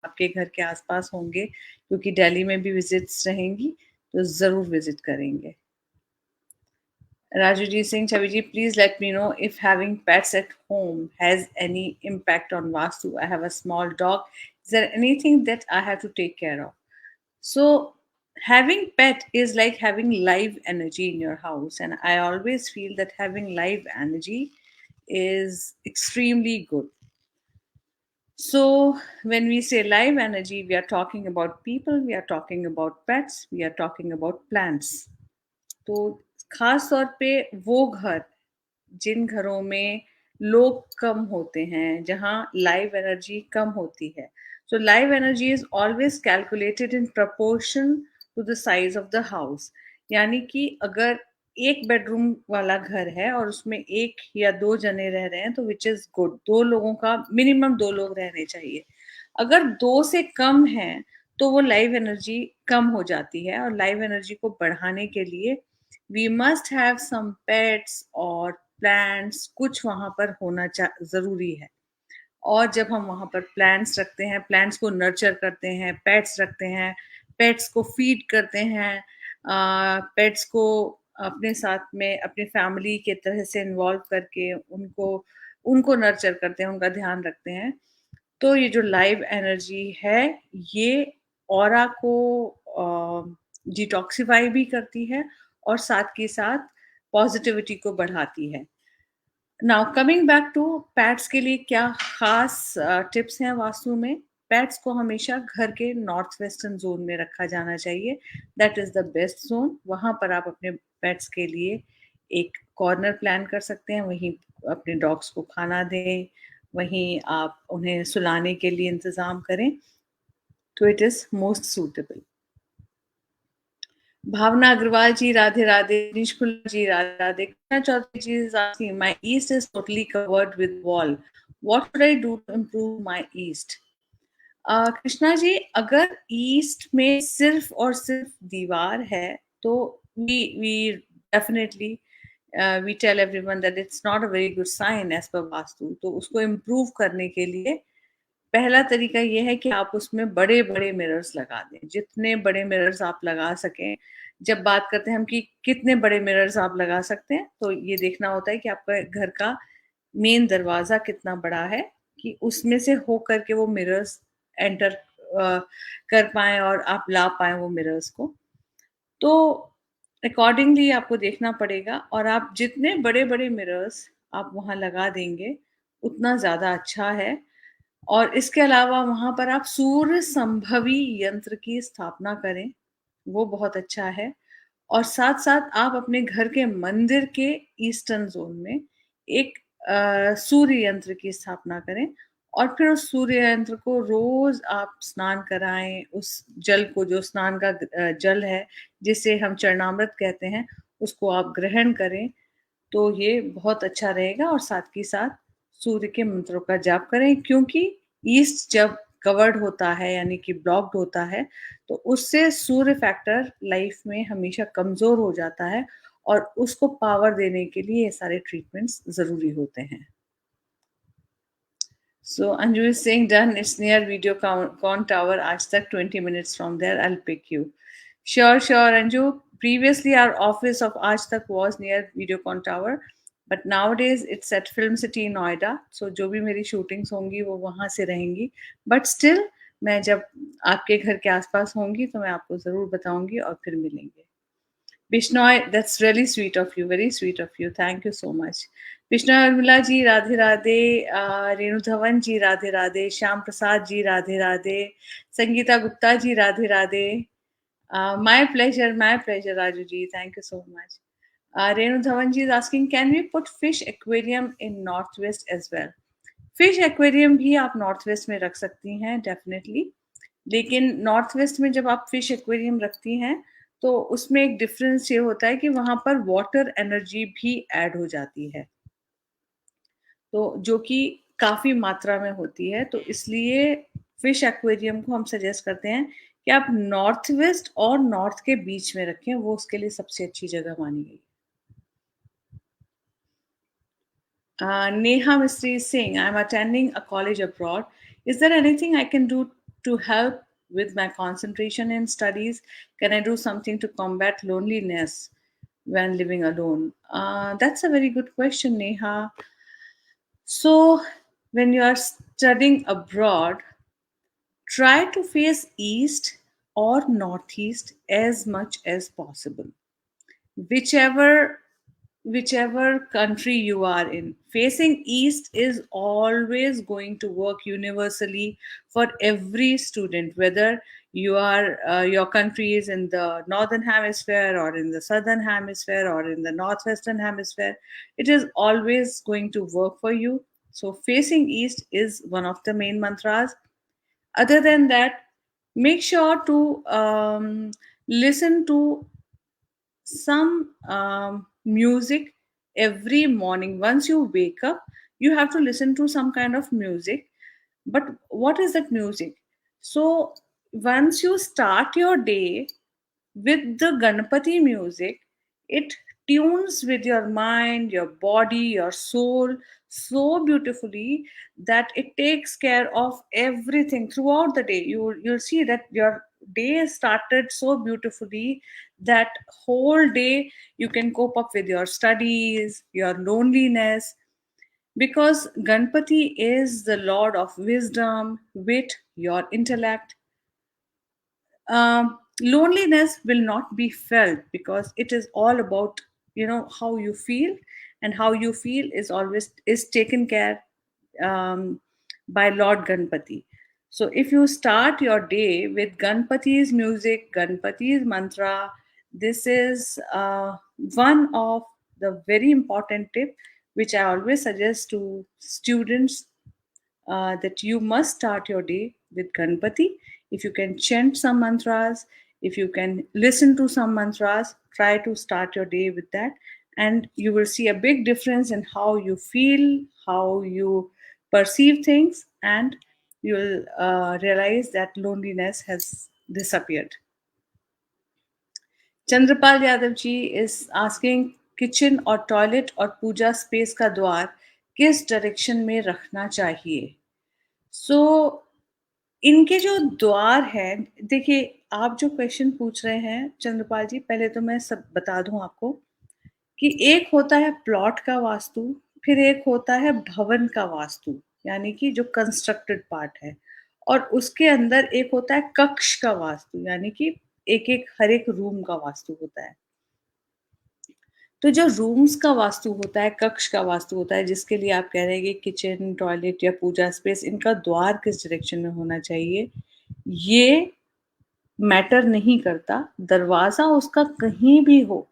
आपके घर के आसपास होंगे, क्योंकि दिल्ली में भी विजिट्स रहेंगी, तो ज़रूर विजिट करेंगे। Rajuji Singh Chaviji, please let me know if having pets at home has any impact on Vastu. I have a small dog. Is there anything that I have to take care of? So, having pet is like having live energy in your house, and I always feel that having live energy is extremely good. So, when we say live energy, we are talking about people, we are talking about pets, we are talking about plants. तो खास तौर पे वो घर जिन घरों में लोग कम होते हैं, जहाँ लाइव एनर्जी कम होती है, so live energy is always calculated in proportion to the size of the house. यानी कि अगर एक बेडरूम वाला घर है और उसमें एक या दो जने रह रहे हैं, तो विच इज गुड, दो लोगों का मिनिमम, दो लोग रहने चाहिए। अगर दो से कम है तो वो लाइव एनर्जी कम हो जाती है, और लाइव एनर्जी को बढ़ाने के लिए we must have some pets और प्लांट्स, कुछ वहां पर होना जरूरी है। और जब हम वहां पर प्लांट्स रखते हैं, प्लांट्स को नर्चर करते हैं, पेट्स रखते हैं, पेट्स को फीड करते हैं, पेट्स को अपने साथ में अपनी फैमिली के तरह से इन्वॉल्व करके उनको उनको नर्चर करते हैं, उनका ध्यान रखते हैं, तो ये जो लाइव एनर्जी है, ये ऑरा को डिटॉक्सिफाई भी करती है और साथ के साथ पॉजिटिविटी को बढ़ाती है। Now coming back to pets के लिए क्या खास टिप्स हैं वास्तु में। पैट्स को हमेशा घर के नॉर्थ वेस्टर्न जोन में रखा जाना चाहिए। That is the west zone. वहां पर आप अपने पेट्स के लिए एक कॉर्नर प्लान कर सकते हैं, वहीं अपने डॉग्स को खाना दें, वहीं आप उन्हें सुलाने के लिए इंतजाम करें, तो it is most suitable. Bhavna Agarwal ji Radhe Radhe, Nishkul ji Radhe Radhe, Krishna Chaudhary ji is asking, my east is totally covered with wall, what should I do to improve my east? Krishna ji, अगर ईस्ट में सिर्फ और सिर्फ दीवार है, तो we definitely we tell everyone that it's not a very good sign as per Vastu. तो उसको इम्प्रूव करने के लिए पहला तरीका ये है कि आप उसमें बड़े बड़े मिरर्स लगा दें, जितने बड़े मिरर्स आप लगा सकें। जब बात करते हैं हम कि कितने बड़े मिरर्स आप लगा सकते हैं, तो ये देखना होता है कि आपका घर का मेन दरवाजा कितना बड़ा है कि उसमें से हो करके वो मिरर्स एंटर कर पाए और आप ला पाए वो मिरर्स को। तो अकॉर्डिंगली आपको देखना पड़ेगा, और आप जितने बड़े बड़े मिरर्स आप वहां लगा देंगे उतना ज्यादा अच्छा है। और इसके अलावा वहां पर आप सूर्य संभवी यंत्र की स्थापना करें, वो बहुत अच्छा है। और साथ साथ आप अपने घर के मंदिर के ईस्टर्न जोन में एक सूर्य यंत्र की स्थापना करें, और फिर उस सूर्य यंत्र को रोज आप स्नान कराएं। उस जल को, जो स्नान का जल है जिसे हम चरणामृत कहते हैं, उसको आप ग्रहण करें, तो ये बहुत अच्छा रहेगा। और साथ ही साथ सूर्य के मंत्रों का जाप करें, क्योंकि ईस्ट जब कवर्ड होता है यानी कि ब्लॉक्ड होता है, तो उससे सूर्य फैक्टर लाइफ में हमेशा कमजोर हो जाता है, और उसको पावर देने के लिए ये सारे ट्रीटमेंट्स जरूरी होते हैं। So Anju is saying done. It's near Videocon Tower. Aaj tak 20 minutes from there. I'll pick you. Sure, sure, Anju. Previously, our office of Aaj Tak was near Videocon Tower, but nowadays it's at Film City Noida. So जो भी मेरी shootings होंगी वो वहाँ से रहेंगी. But still, मैं जब आपके घर के आसपास होंगी तो मैं आपको जरूर बताऊंगी और फिर मिलेंगे। Bishnoy, that's really sweet of you. Very sweet of you. Thank you so much. Bishnoy Urmila ji, Radhe Radhe. Renu Dhawan ji, Radhe Radhe. Shyam Prasad ji, Radhe Radhe. Sangeeta Gupta ji, Radhe Radhe. My pleasure, Raju ji. Thank you so much. Renu Dhawan ji is asking, can we put fish aquarium in Northwest as well? Fish aquarium भी आप north west में रख सकती हैं definitely, लेकिन north west में जब आप फिश एक्वेरियम रखती हैं तो उसमें एक डिफरेंस ये होता है कि वहां पर वाटर एनर्जी भी ऐड हो जाती है, तो जो कि काफी मात्रा में होती है। तो इसलिए फिश एक्वेरियम को हम सजेस्ट करते हैं कि आप नॉर्थ वेस्ट और नॉर्थ के बीच में रखें, वो उसके लिए सबसे अच्छी जगह मानी गई। Neha Mistry is saying, I'm attending a college abroad. Is there anything I can do to help with my concentration in studies? Can I do something to combat loneliness when living alone? That's a very good question, Neha. So, when you are studying abroad, try to face east or northeast as much as possible. Whichever country you are in, facing east is always going to work universally for every student, whether your country is in the northern hemisphere or in the southern hemisphere or in the northwestern hemisphere. It is always going to work for you. So facing east is one of the main mantras. Other than that, make sure to listen to some music every morning. Once you wake up, you have to listen to some kind of music. But what is that music? So once you start your day with the Ganpati music, it tunes with your mind, your body, your soul so beautifully that it takes care of everything throughout the day. You'll see that your day started so beautifully that whole day you can cope up with your studies, your loneliness, because Ganpati is the Lord of wisdom, wit, your intellect. Loneliness will not be felt because it is all about how you feel, and how you feel is always is taken care um, by Lord Ganpati. So if you start your day with Ganpati's music, Ganpati's mantra, this is one of the very important tip which I always suggest to students, that you must start your day with Ganpati. If you can chant some mantras, if you can listen to some mantras, try to start your day with that. And you will see a big difference in how you feel, how you perceive things, and you'll realize that loneliness has disappeared. Chandrapal Yadav ji is asking, kitchen और toilet और puja space का द्वार किस direction में रखना चाहिए? सो इनके जो द्वार हैं, देखिए, आप जो क्वेश्चन पूछ रहे हैं चंद्रपाल जी, पहले तो मैं सब बता दूं आपको कि एक होता है प्लॉट का वास्तु, फिर एक होता है भवन का वास्तु, यानी कि जो कंस्ट्रक्टेड पार्ट है, और उसके अंदर एक होता है कक्ष का वास्तु, यानी कि एक एक हर एक रूम का वास्तु होता है। तो जो रूम्स का वास्तु होता है, कक्ष का वास्तु होता है, जिसके लिए आप कह रहे हैं कि किचन, टॉयलेट या पूजा स्पेस, इनका द्वार किस डायरेक्शन में होना चाहिए, ये मैटर नहीं करता। दरवाज़ा उसका कहीं भी हो,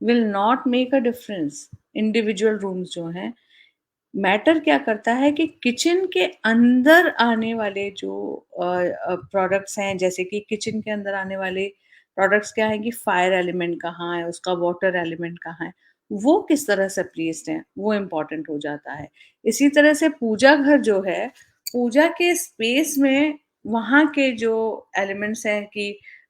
will not make a difference. Individual rooms जो हैं, मैटर क्या करता है कि किचन के अंदर आने वाले जो प्रोडक्ट्स हैं, जैसे कि किचन के अंदर आने वाले प्रोडक्ट्स क्या है कि फायर एलिमेंट कहाँ है, उसका वाटर एलिमेंट कहाँ है, वो किस तरह से प्लेस्ड हैं, वो इम्पोर्टेंट हो जाता है। इसी तरह से पूजा घर जो है, पूजा के स्पेस में वहाँ के जो एलिमेंट्स हैं कि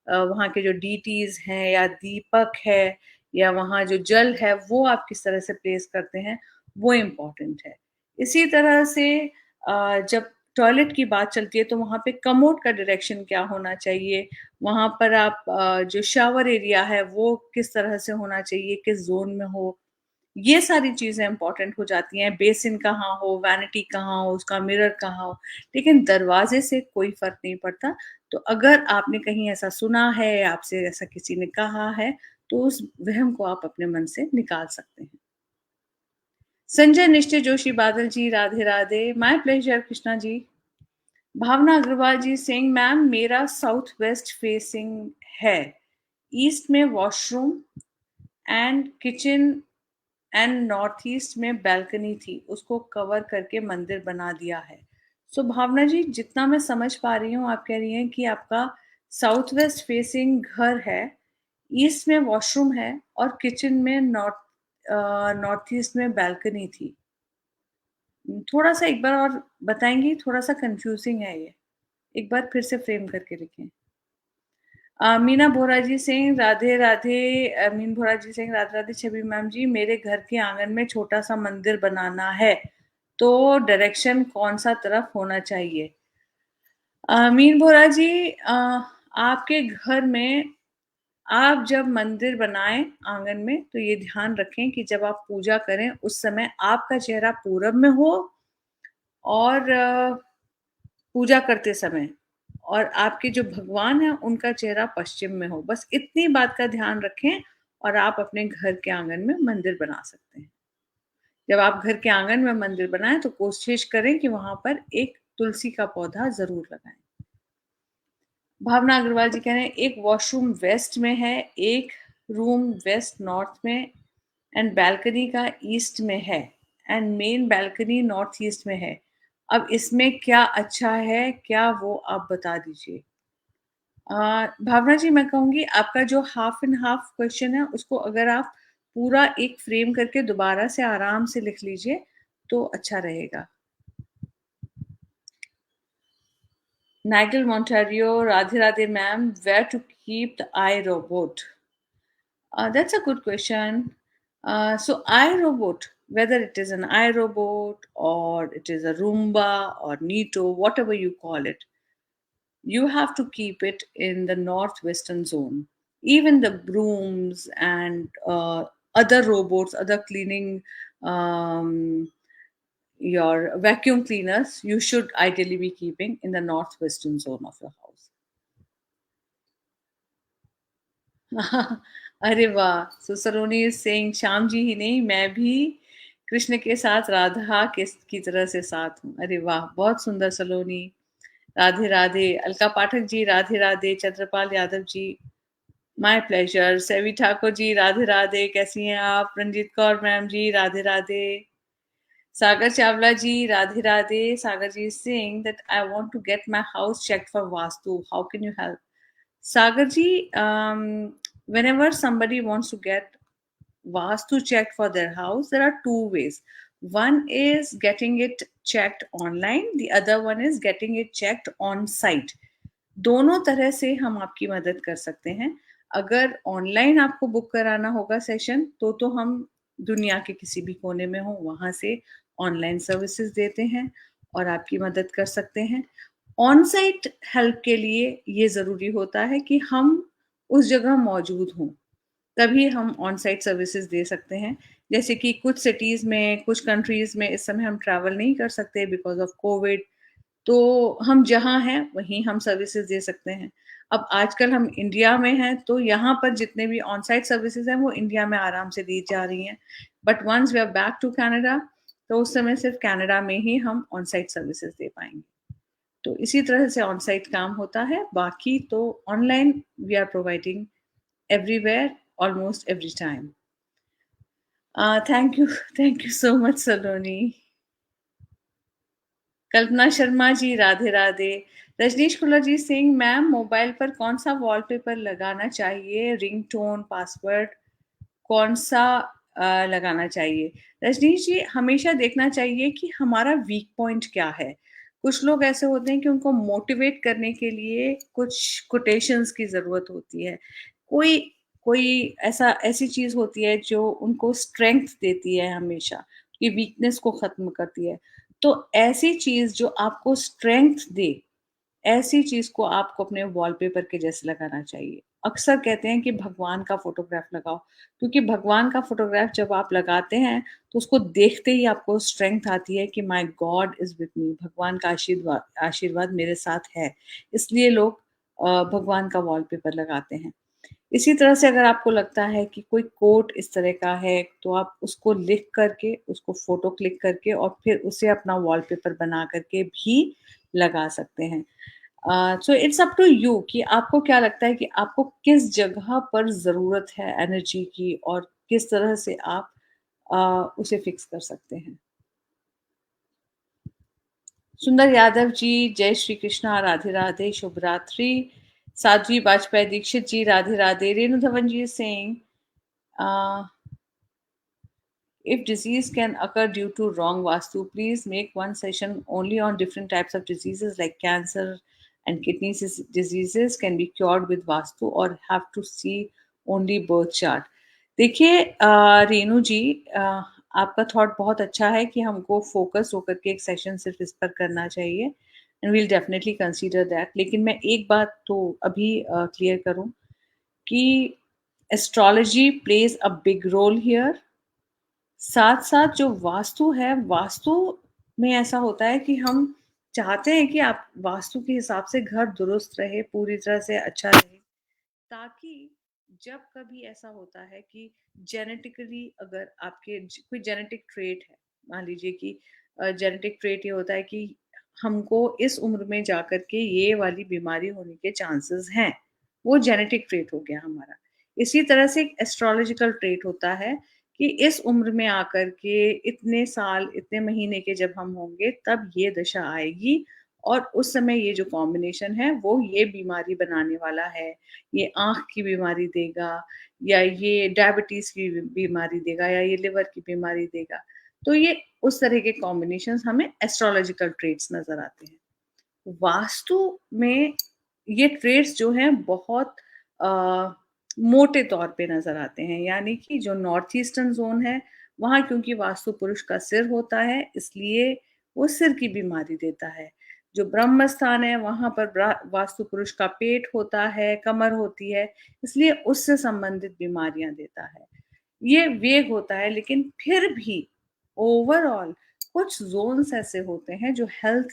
वहाँ के जो डीटीज हैं या दीपक है या वहाँ जो जल है, वो आप किस तरह से प्लेस करते हैं, वो इम्पोर्टेंट है। इसी तरह से जब टॉयलेट की बात चलती है तो वहाँ पे कमोड का डायरेक्शन क्या होना चाहिए, वहाँ पर आप जो शावर एरिया है वो किस तरह से होना चाहिए, किस ज़ोन में हो, ये सारी चीज़ें इम्पोर्टेंट हो जाती हैं। बेसिन कहाँ हो, वैनिटी कहाँ हो, उसका मिरर कहाँ हो, लेकिन दरवाज़े से कोई फ़र्क नहीं पड़ता। तो अगर आपने कहीं ऐसा सुना है, आपसे ऐसा किसी ने कहा है, तो उस वहम को आप अपने मन से निकाल सकते हैं। Sanjay Nishchay Joshi Badal ji, Radhe Radhe. My pleasure Krishna ji. Bhavna Agarwal ji Singh, ma'am मेरा साउथ वेस्ट फेसिंग है, ईस्ट में washroom and kitchen and north east में बैल्कनी थी, उसको कवर करके मंदिर बना दिया है। सो भावना जी, जितना मैं समझ पा रही हूँ, आप कह रही हैं कि आपका साउथ वेस्ट फेसिंग घर है, ईस्ट में वॉशरूम है और किचन में नॉर्थ ईस्ट में बैल्कनी थी। थोड़ा सा एक बार और बताएंगी, थोड़ा सा कंफ्यूजिंग है ये, एक बार फिर से फ्रेम करके लिखें। मीना बोरा जी सिंह, राधे राधे। मीन बोरा जी सिंह, राधे राधे छवि मैम जी, मेरे घर के आंगन में छोटा सा मंदिर बनाना है, तो डायरेक्शन कौन सा तरफ होना चाहिए? मीन बोरा जी, आपके घर में आप जब मंदिर बनाएँ आँगन में, तो ये ध्यान रखें कि जब आप पूजा करें, उस समय आपका चेहरा पूरब में हो और पूजा करते समय और आपके जो भगवान हैं, उनका चेहरा पश्चिम में हो। बस इतनी बात का ध्यान रखें और आप अपने घर के आँगन में मंदिर बना सकते हैं। जब आप घर के आँगन में मंदिर बनाएँ, तो कोशिश करें कि वहाँ पर एक तुलसी का पौधा ज़रूर लगाएँ। भावना अग्रवाल जी कह रहे हैं, एक वॉशरूम वेस्ट में है, एक रूम वेस्ट नॉर्थ में एंड बालकनी का ईस्ट में है and main balcony north east में है। अब इसमें क्या अच्छा है, क्या वो आप बता दीजिए। भावना जी, मैं कहूँगी आपका जो हाफ एंड हाफ क्वेश्चन है, उसको अगर आप पूरा एक फ्रेम करके दोबारा से आराम से लिख लीजिए, तो अच्छा रहेगा। Nigel Monteiro, Radhe Radhe ma'am, where to keep the I robot? That's a good question. So, iRobot, whether it is an iRobot or it is a Roomba or Neato, whatever you call it, you have to keep it in the northwestern zone. Even the brooms and other robots, other cleaning, um, your vacuum cleaners, you should ideally be keeping in the northwestern zone of your house. अरे वाह! सो सलोनी is saying Shyam ji ही नहीं, मैं भी कृष्ण के साथ राधा के की तरह से साथ हूँ। अरे वाह! बहुत सुंदर सलोनी। राधे राधे। अलका पाठक जी राधे राधे। Chandrapal Yadav ji my pleasure. सेवी ठाकुर जी राधे राधे। कैसी हैं आप? Ranjit Kaur ma'am ji Radhe Radhe. Sagar Chawla ji Radhe Radhe. Sagar ji is saying that I want to get my house checked for vastu, how can you help? Sagarji, whenever somebody wants to get Vastu checked for their house, there are two ways. One is getting it checked online, the other one is getting it checked on site. दोनों तरह से हम आपकी मदद कर सकते हैं। अगर ऑनलाइन आपको बुक कराना होगा सेशन, तो हम दुनिया के किसी भी कोने में हो, वहाँ से ऑनलाइन सर्विसेज देते हैं और आपकी मदद कर सकते हैं। ऑन साइट हेल्प के लिए ये ज़रूरी होता है कि हम उस जगह मौजूद हों, तभी हम ऑन साइट सर्विसेज दे सकते हैं। जैसे कि कुछ सिटीज़ में, कुछ कंट्रीज़ में इस समय हम ट्रैवल नहीं कर सकते बिकॉज़ ऑफ कोविड, तो हम जहाँ हैं वहीं हम सर्विसेज दे सकते हैं। अब आजकल हम इंडिया में हैं, तो यहाँ पर जितने भी ऑन साइट सर्विसेज हैं वो इंडिया में आराम से दी जा रही हैं। But once we are back to Canada, तो उस समय सिर्फ कनाडा में ही हम ऑन साइट सर्विसेज दे पाएंगे। तो इसी तरह से ऑन साइट काम होता है। बाकी तो online we are providing everywhere, almost every time. Thank you thank you so much Saloni. Kalpana Sharma ji Radhe Radhe. Rajnish Kulla ji Singh, ma'am mobile पर कौन सा वॉलपेपर लगाना चाहिए? रिंगटोन, पासवर्ड कौन सा लगाना चाहिए? रजनीश जी, हमेशा देखना चाहिए कि हमारा वीक पॉइंट क्या है। कुछ लोग ऐसे होते हैं कि उनको मोटिवेट करने के लिए कुछ कोटेशंस की ज़रूरत होती है। कोई कोई ऐसी चीज़ होती है जो उनको स्ट्रेंथ देती है हमेशा, कि वीकनेस को ख़त्म करती है। तो ऐसी चीज़ जो आपको स्ट्रेंथ दे, ऐसी चीज़ को आपको अपने वॉलपेपर के जैसे लगाना चाहिए। अक्सर कहते हैं कि भगवान का फ़ोटोग्राफ लगाओ, क्योंकि भगवान का फ़ोटोग्राफ जब आप लगाते हैं, तो उसको देखते ही आपको स्ट्रेंथ आती है कि my God is with me, भगवान का आशीर्वाद आशीर्वाद मेरे साथ है। इसलिए लोग भगवान का वॉलपेपर लगाते हैं। इसी तरह से अगर आपको लगता है कि कोई कोट इस तरह का है, तो आप उसको लिख करके, उसको फ़ोटो क्लिक करके और फिर उसे अपना वॉलपेपर बना करके भी लगा सकते हैं। So it's up to you कि आपको क्या लगता है कि आपको किस जगह पर ज़रूरत है एनर्जी की और किस तरह से आप उसे फिक्स कर सकते हैं। सुंदर यादव जी, जय श्री कृष्णा, राधे राधे, शुभ रात्रि। साध्वी बाजपेयी दीक्षित जी राधे राधे। रेणु धवन जी Singh, if disease can occur due to wrong vastu, please make one session only on different types of diseases like cancer and kidney diseases can be cured with vastu, or have to see only birth chart. देखिए रेणु जी, आपका thought बहुत अच्छा है कि हमको focus होकर के एक सेशन सिर्फ इस पर करना चाहिए। And we'll definitely consider that. लेकिन मैं एक बात तो अभी क्लियर करूं कि astrology plays a big role here. साथ साथ जो वास्तु है, वास्तु में ऐसा होता है कि हम चाहते हैं कि आप वास्तु के हिसाब से घर दुरुस्त रहे, पूरी तरह से अच्छा रहे, ताकि जब कभी ऐसा होता है कि जेनेटिकली अगर आपके कोई जेनेटिक ट्रेट है, मान लीजिए कि जेनेटिक ट्रेट ये होता है कि हमको इस उम्र में जाकर के ये वाली बीमारी होने के चांसेस हैं, वो जेनेटिक ट्रेट हो गया हमारा। इसी तरह से एक एस्ट्रोलॉजिकल ट्रेट होता है कि इस उम्र में आकर के इतने साल इतने महीने के जब हम होंगे तब ये दशा आएगी, और उस समय ये जो कॉम्बिनेशन है वो ये बीमारी बनाने वाला है, ये आँख की बीमारी देगा, या ये डायबिटीज़ की बीमारी देगा, या ये लिवर की बीमारी देगा। तो ये उस तरह के कॉम्बिनेशंस हमें एस्ट्रोलॉजिकल ट्रेट्स नज़र आते हैं। वास्तु में ये ट्रेड्स जो हैं बहुत अ, मोटे तौर पे नज़र आते हैं, यानी कि जो नॉर्थ ईस्टर्न ज़ोन है, वहाँ क्योंकि वास्तु पुरुष का सिर होता है, इसलिए वो सिर की बीमारी देता है। जो ब्रह्म स्थान है, वहाँ पर वास्तु पुरुष का पेट होता है, कमर होती है, इसलिए उससे संबंधित बीमारियाँ देता है। ये वेग होता है, लेकिन फिर भी ओवरऑल कुछ ज़ोन्स ऐसे होते हैं जो हेल्थ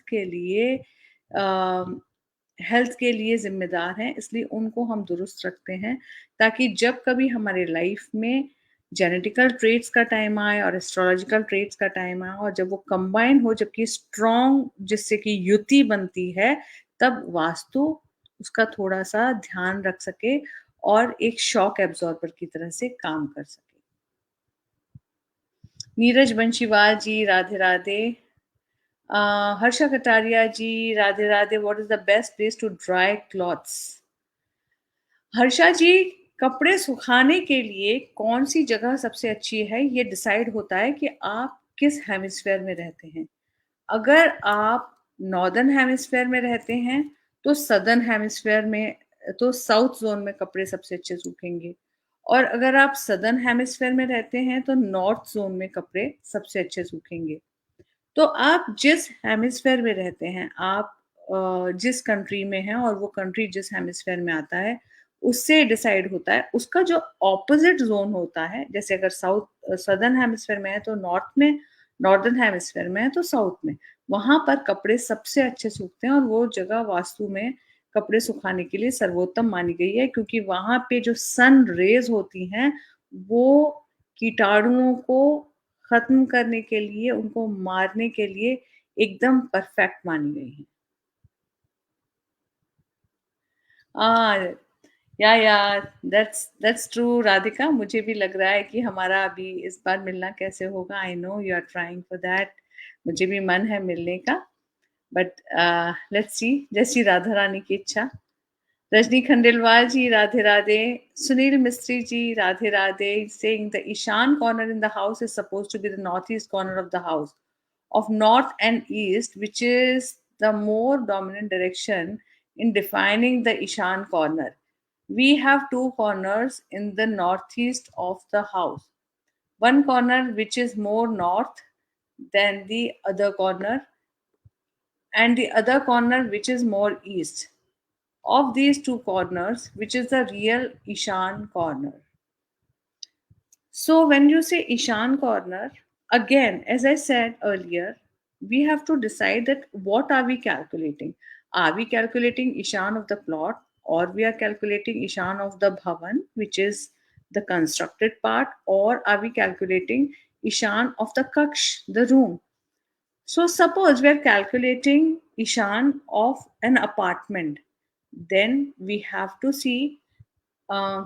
के लिए ज़िम्मेदार हैं, इसलिए उनको हम दुरुस्त रखते हैं, ताकि जब कभी हमारे लाइफ में जेनेटिकल ट्रेट्स का टाइम आए और एस्ट्रोलॉजिकल ट्रेट्स का टाइम आए, और जब वो कंबाइन हो, जबकि स्ट्रॉन्ग जिससे कि युति बनती है, तब वास्तु उसका थोड़ा-सा ध्यान रख सके और एक शॉक एब्ज़ॉर्बर की तरह से काम कर सके। Neeraj Banshiwal ji, Radhe Radhe. Harsha Kataria ji, Radhe Radhe. What is the best place to dry clothes? Harsha ji, कपड़े सुखाने के लिए कौन सी जगह सबसे अच्छी है, ये डिसाइड होता है कि आप किस हेमिस्फेयर में रहते हैं। अगर आप नॉर्दर्न हेमिस्फेयर में रहते हैं, तो सदर्न हेमिस्फेयर में, तो साउथ जोन में कपड़े सबसे अच्छे सूखेंगे। और अगर आप सदर्न हेमिस्फेयर में रहते हैं, तो नॉर्थ जोन में कपड़े सबसे अच्छे सूखेंगे। तो आप जिस हेमिस्फेयर में रहते हैं, आप जिस कंट्री में हैं और वो कंट्री जिस हेमिस्फेयर में आता है, उससे डिसाइड होता है। उसका जो ऑपोजिट ज़ोन होता है, जैसे अगर सदर्न हेमिस्फेयर में है तो नॉर्थ में, नॉर्दर्न हेमिस्फेयर में है तो साउथ में, वहाँ पर कपड़े सबसे अच्छे सूखते हैं, और वो जगह वास्तु में कपड़े सुखाने के लिए सर्वोत्तम मानी गई है, क्योंकि वहाँ पे जो सन रेज़ होती हैं, वो कीटाणुओं को खत्म करने के लिए, उनको मारने के लिए एकदम परफेक्ट मानी गई हैं। हाँ, या दैट्स ट्रू राधिका। मुझे भी लग रहा है कि हमारा अभी इस बार मिलना कैसे होगा। I know you are trying for that. मुझे भी मन है मिलने का, बट लेट्स सी, जैसी राधा रानी की इच्छा। रजनी खंडेलवाल जी, Radhe Radhe. Sunil Mistry ji, Radhe Radhe. Saying the Ishan corner in the house is supposed to be the northeast corner of the house, of north and east, which is the more dominant direction in defining the Ishan corner. We have two corners in the northeast of the house. One corner which is more north than the other corner, and the other corner which is more east. Of these two corners, which is the real Ishan corner? So, when you say Ishan corner, again, as I said earlier, we have to decide that what are we calculating? Are we calculating Ishan of the plot, or we are calculating Ishan of the Bhavan, which is the constructed part, or are we calculating Ishan of the Kaksh, the room? So, suppose we are calculating Ishan of an apartment, then we have to see uh,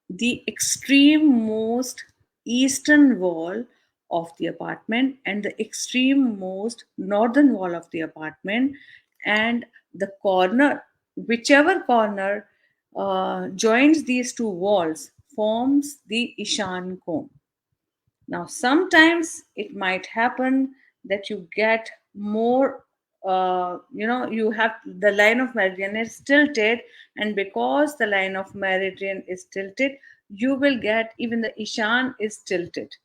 the extreme most eastern wall of the apartment and the extreme most northern wall of the apartment, and the corner, whichever corner joins these two walls, forms the Ishan cone. Now, sometimes it might happen that you get more, you have the line of meridian is tilted, and because the line of meridian is tilted, you will get even the Ishan is tilted.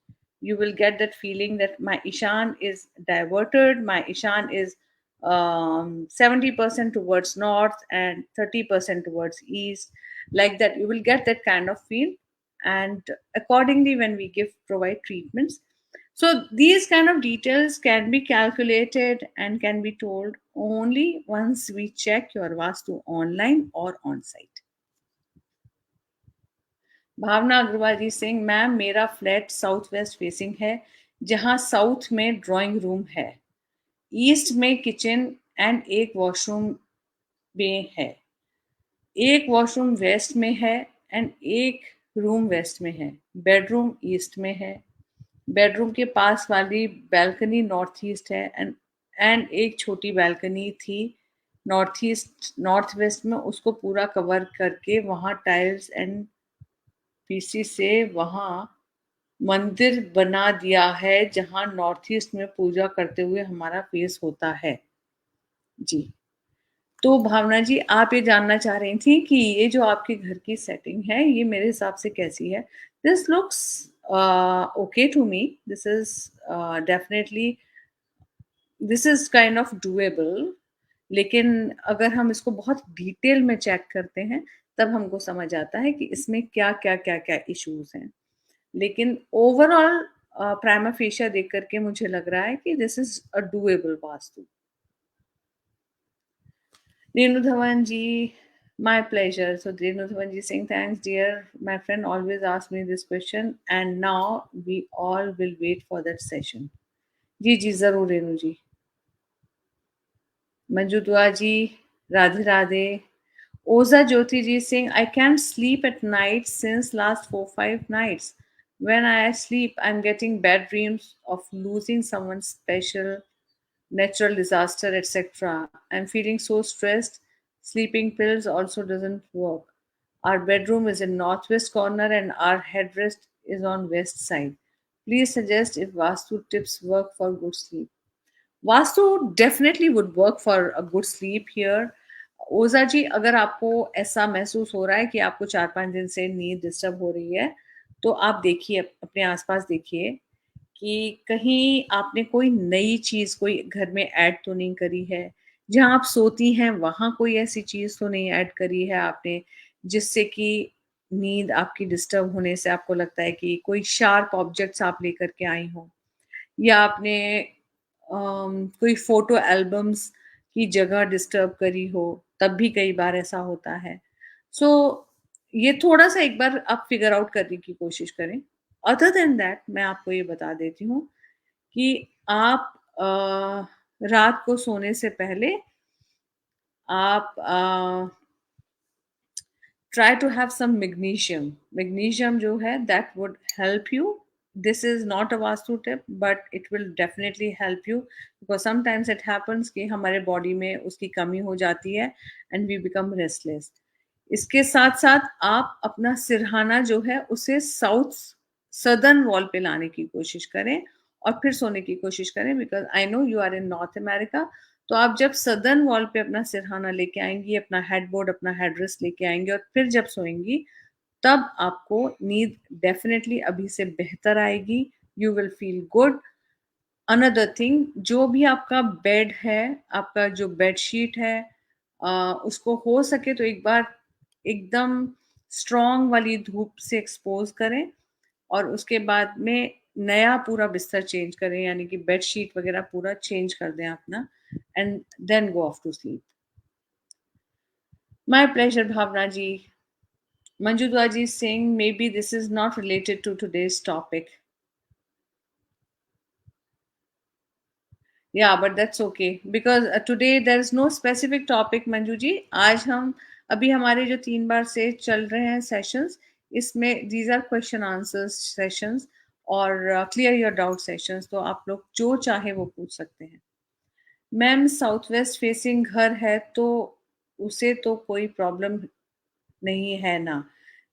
You will get that feeling that my Ishan is diverted, my Ishan is 70% towards north and 30% towards east. Like that, you will get that kind of feel. And accordingly, when we give provide treatments, so these kind of details can be calculated and can be told only once we check your vastu online or on site. Bhavna Agarwal ji Singh, ma'am मेरा flat south west facing है, जहां south में drawing room है, east में kitchen and एक washroom में है, एक वॉशरूम वेस्ट में है एंड एक रूम वेस्ट में है, बेडरूम ईस्ट में है, बेडरूम के पास वाली बैल्कनी नॉर्थ ईस्ट है एंड एक छोटी बैल्कनी थी नॉर्थ ईस्ट नॉर्थ वेस्ट में, उसको पूरा कवर करके वहाँ टाइल्स एंड पीसी से वहाँ मंदिर बना दिया है, जहाँ नॉर्थ ईस्ट में पूजा करते हुए हमारा फेस होता है। जी। तो भावना जी, आप ये जानना चाह रही थी कि ये जो आपके घर की सेटिंग है, ये मेरे हिसाब से कैसी है? This looks okay to me. This is definitely this is kind of doable. लेकिन अगर हम इसको बहुत डिटेल में चेक करते हैं, तब हमको समझ आता है कि इसमें क्या इश्यूज़ हैं। लेकिन ओवरऑल प्राइमा फेशिया देख कर के मुझे लग रहा है कि this is a doable vastu. Renu Dhawanji, my pleasure. So Renu Dhawanji saying, thanks, dear. My friend always asks me this question, and now we all will wait for that session. जी जी जरूर रेनू जी। मंजू दुआ जी, राधे राधे। ओजा ज्योति जी Singh, I can't sleep at night since last 4-5 nights. When I sleep, I'm getting bad dreams of losing someone special, natural disaster, etc. I'm feeling so stressed. Sleeping pills also doesn't work. Our bedroom is in northwest corner and our headrest is on west side. Please suggest if Vastu tips work for good sleep. Vastu definitely would work for a good sleep here. ओजा जी, अगर आपको ऐसा महसूस हो रहा है कि आपको 4-5 दिन से नींद डिस्टर्ब हो रही है, तो आप देखिए, अपने आसपास देखिए कि कहीं आपने कोई नई चीज़ कोई घर में ऐड तो नहीं करी है। जहाँ आप सोती हैं, वहाँ कोई ऐसी चीज़ तो नहीं ऐड करी है आपने, जिससे कि नींद आपकी डिस्टर्ब होने से आपको लगता है कि कोई शार्प ऑब्जेक्ट्स आप लेकर के आई हों, या आपने कोई फ़ोटो एल्बम्स की जगह डिस्टर्ब करी हो, तब भी कई बार ऐसा होता है। सो ये थोड़ा-सा एक बार आप फिगर आउट करने की कोशिश करें। अदर देन दैट मैं आपको ये बता देती हूँ कि आप रात को सोने से पहले आप try to have some magnesium जो है that would help you. This is not a vastu tip, but it will definitely help you, because sometimes it happens कि हमारे बॉडी में उसकी कमी हो जाती है and we become restless. इसके साथ साथ आप अपना सिरहाना जो है उसे साउथ सदर्न वॉल पे लाने की कोशिश करें और फिर सोने की कोशिश करें, because I know you are in North America. तो आप जब सदर्न वॉल पे अपना सिरहाना लेके आएंगी, अपना हेडबोर्ड, अपना हेडरेस्ट लेके आएंगी और फिर जब सोएंगी, तब आपको नींद डेफिनेटली अभी से बेहतर आएगी। You will feel good. Another thing, जो भी आपका बेड है, आपका जो बेडशीट है, उसको हो सके तो एक बार एकदम स्ट्रॉन्ग वाली धूप से एक्सपोज करें और उसके बाद में नया पूरा बिस्तर चेंज करें, यानी कि बेडशीट वगैरह पूरा चेंज कर दें अपना, and then go off to sleep. My pleasure Bhavna ji. Manju Dua ji Singh, may be this is not related to today's topic. Yeah but that's okay, because today there is no specific topic. Manju ji, आज हम अभी हमारे जो 3 बार से चल रहे हैं सेशंस, इसमें these are question answers sessions और क्लियर योर डाउट सेशंस, तो आप लोग जो चाहे वो पूछ सकते हैं। मैम साउथ वेस्ट फेसिंग घर है तो उसे तो कोई प्रॉब्लम नहीं है ना।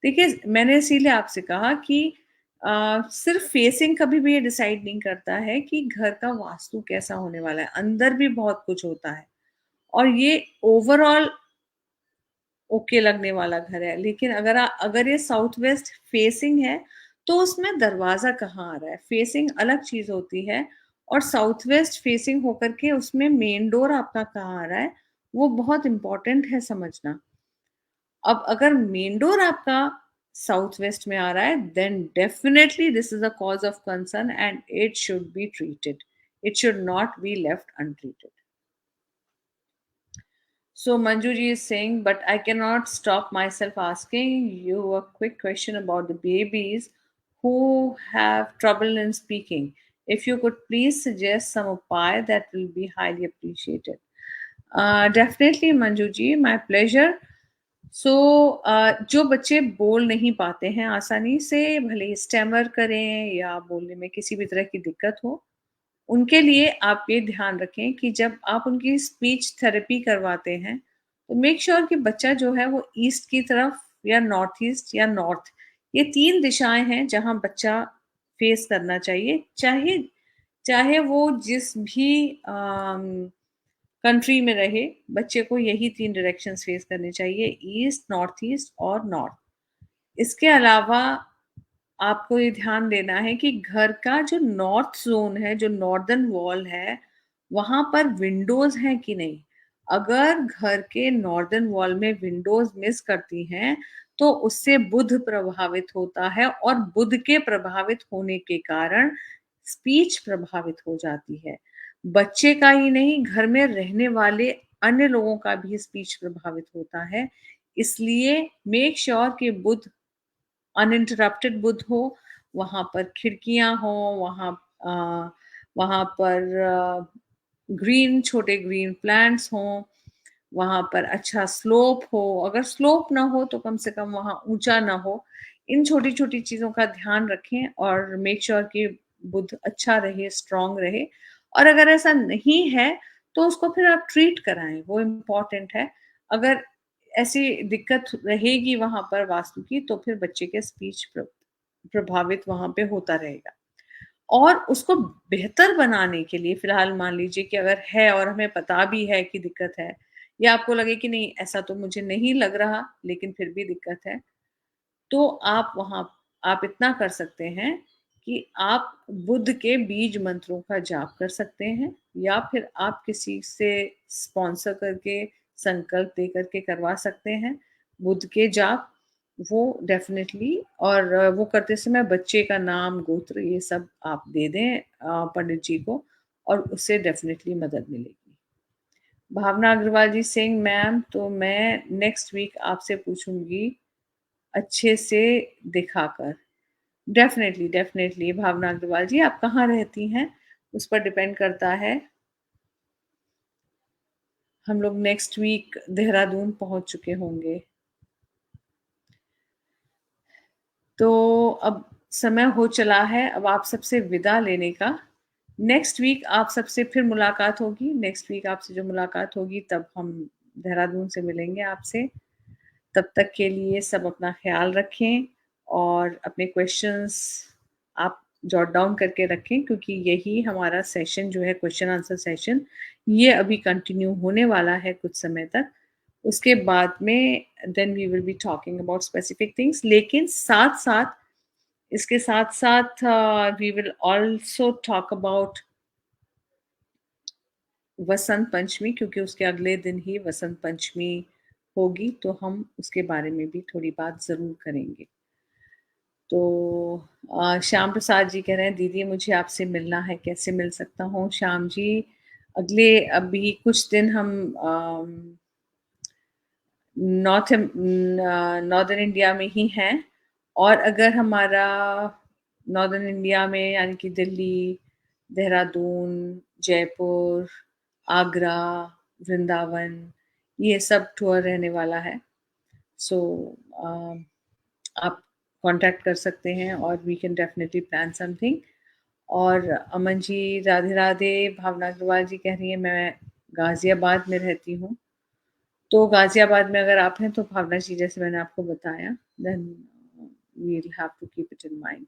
देखिए, मैंने इसीलिए आपसे कहा कि सिर्फ फेसिंग कभी भी ये डिसाइड नहीं करता है कि घर का वास्तु कैसा होने वाला है, अंदर भी बहुत कुछ होता है और ये ओवरऑल ओके लगने वाला घर है। लेकिन अगर ये साउथ वेस्ट फेसिंग है, तो उसमें दरवाजा कहाँ आ रहा है? फेसिंग अलग चीज होती है और साउथ वेस्ट फेसिंग होकर के उसमें मेन डोर आपका कहाँ आ रहा है, वो बहुत इम्पोर्टेंट है समझना। अब अगर मेन डोर आपका साउथ वेस्ट में आ रहा है, then definitely this is a cause of concern and it should be treated, it should not be left untreated. So Manjuji is saying, but I cannot stop myself asking you a quick question about the babies who have trouble in speaking. If you could please suggest some upaya, that will be highly appreciated. Definitely, Manjuji, my pleasure. सो जो बच्चे बोल नहीं पाते हैं आसानी से, भले stammer करें या बोलने में किसी भी तरह की दिक्कत हो, उनके लिए आप ये ध्यान रखें कि जब आप उनकी स्पीच थेरेपी करवाते हैं, तो मेक श्योर कि बच्चा जो है वो ईस्ट की तरफ या नॉर्थ ईस्ट या नॉर्थ, ये 3 दिशाएँ हैं जहाँ बच्चा फेस करना चाहिए। चाहे चाहे वो जिस भी कंट्री में रहे, बच्चे को यही 3 डायरेक्शंस फेस करने चाहिए, ईस्ट, नॉर्थ ईस्ट और नॉर्थ। इसके अलावा आपको ये ध्यान देना है कि घर का जो नॉर्थ ज़ोन है, जो नॉर्दर्न वॉल है, वहाँ पर विंडोज़ हैं कि नहीं? अगर घर के नॉर्दर्न वॉल में विंडोज़ मिस करती हैं, तो उससे बुध प्रभावित होता है और बुध के प्रभावित होने के कारण स्पीच प्रभावित हो जाती है। बच्चे का ही नहीं, घर में रहने वाले अन्य लोगों का भी स्पीच प्रभावित होता है। इसलिए मेक श्योर कि बुध अनइंटरप्टेड बुध हो, वहाँ पर खिड़कियाँ हों, वहाँ पर ग्रीन छोटे ग्रीन प्लांट्स हों, वहाँ पर अच्छा स्लोप हो, अगर स्लोप ना हो तो कम से कम वहाँ ऊँचा ना हो। इन छोटी-छोटी चीज़ों का ध्यान रखें और मेक श्योर कि बुध अच्छा रहे, स्ट्रॉन्ग रहे, और अगर ऐसा नहीं है, तो उसको फिर आप ट्रीट कराएँ, वो इम्पोर्टेंट है। अगर ऐसी दिक्कत रहेगी वहाँ पर वास्तु की, तो फिर बच्चे के स्पीच प्रभावित वहाँ पे होता रहेगा। और उसको बेहतर बनाने के लिए फिलहाल मान लीजिए कि अगर है और हमें पता भी है कि दिक्कत है, या आपको लगे कि नहीं ऐसा तो मुझे नहीं लग रहा लेकिन फिर भी दिक्कत है, तो आप इतना कर सकते हैं कि आप बुध के बीज मंत्रों का जाप कर सकते हैं, या फिर आप किसी से स्पॉन्सर करके संकल्प दे करके करवा सकते हैं बुध के जाप, वो डेफिनेटली। और वो करते समय बच्चे का नाम, गोत्र, ये सब आप दे दें पंडित जी को, और उससे डेफिनेटली मदद मिलेगी। भावना अग्रवाल जी सिंह, मैम तो मैं नेक्स्ट वीक आपसे पूछूंगी अच्छे से दिखाकर। डेफ़िनेटली, डेफ़िनेटली भावना अग्रवाल जी, आप कहाँ रहती हैं, उस पर डिपेंड करता है। हम लोग नेक्स्ट वीक देहरादून पहुँच चुके होंगे। तो अब समय हो चला है अब आप सबसे विदा लेने का। नेक्स्ट वीक आप सबसे फिर मुलाकात होगी, नेक्स्ट वीक आपसे जो मुलाकात होगी तब हम देहरादून से मिलेंगे आपसे। तब तक के लिए सब अपना ख़्याल रखें और अपने क्वेश्चंस आप जॉट डाउन करके रखें, क्योंकि यही हमारा सेशन जो है, क्वेश्चन आंसर सेशन, ये अभी कंटिन्यू होने वाला है कुछ समय तक। उसके बाद में then we will be talking about specific things, लेकिन साथ-साथ इसके साथ-साथ we will also talk about Vasant Panchami, क्योंकि उसके अगले दिन ही वसंत पंचमी होगी, तो हम उसके बारे में भी थोड़ी बात ज़रूर करेंगे। तो श्याम प्रसाद जी कह रहे हैं, दीदी मुझे आपसे मिलना है, कैसे मिल सकता हूँ? श्याम जी, अगले अभी कुछ दिन हम नॉर्दर्न इंडिया में ही हैं, और अगर हमारा नॉर्दर्न इंडिया में यानी कि दिल्ली, देहरादून, जयपुर, आगरा, वृंदावन, ये सब टूर रहने वाला है। सो आप कांटेक्ट कर सकते हैं और we can definitely plan something. और अमन जी, राधे राधे। भावना अग्रवाल जी कह रही हैं मैं गाजियाबाद में रहती हूँ। तो गाजियाबाद में अगर आप हैं तो भावना जी, जैसे मैंने आपको बताया, then we will have to keep it in mind.